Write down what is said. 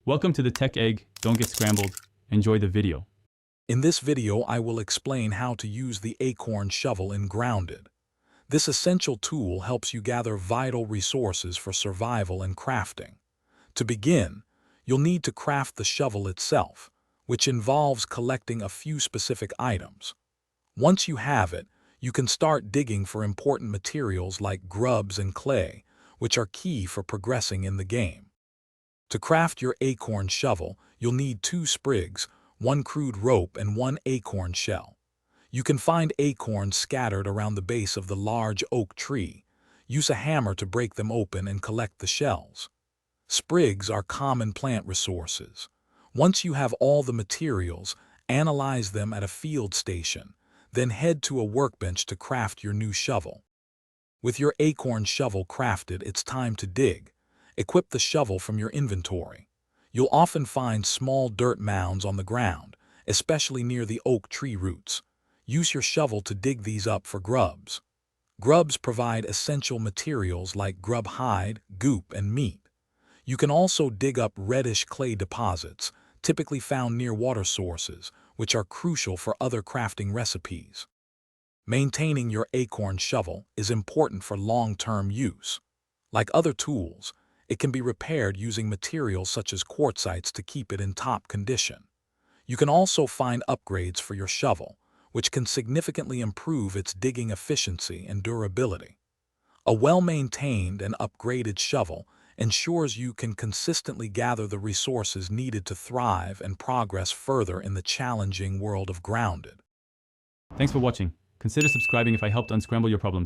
Welcome to the Tech Egg. Don't get scrambled. Enjoy the video. In this video, I will explain how to use the Acorn shovel in Grounded. This essential tool helps you gather vital resources for survival and crafting. To begin, you'll need to craft the shovel itself, which involves collecting a few specific items. Once you have it, you can start digging for important materials like grubs and clay, which are key for progressing in the game. To craft your acorn shovel, you'll need 2 sprigs, 1 crude rope, and 1 acorn shell. You can find acorns scattered around the base of the large oak tree. Use a hammer to break them open and collect the shells. Sprigs are common plant resources. Once you have all the materials, analyze them at a field station, then head to a workbench to craft your new shovel. With your acorn shovel crafted, it's time to dig. Equip the shovel from your inventory. You'll often find small dirt mounds on the ground, especially near the oak tree roots. Use your shovel to dig these up for grubs. Grubs provide essential materials like grub hide, goop, and meat. You can also dig up reddish clay deposits, typically found near water sources, which are crucial for other crafting recipes. Maintaining your acorn shovel is important for long-term use. Like other tools, it can be repaired using materials such as quartzites to keep it in top condition. You can also find upgrades for your shovel, which can significantly improve its digging efficiency and durability. A well-maintained and upgraded shovel ensures you can consistently gather the resources needed to thrive and progress further in the challenging world of Grounded. Thanks for watching. Consider subscribing if I helped unscramble your problems.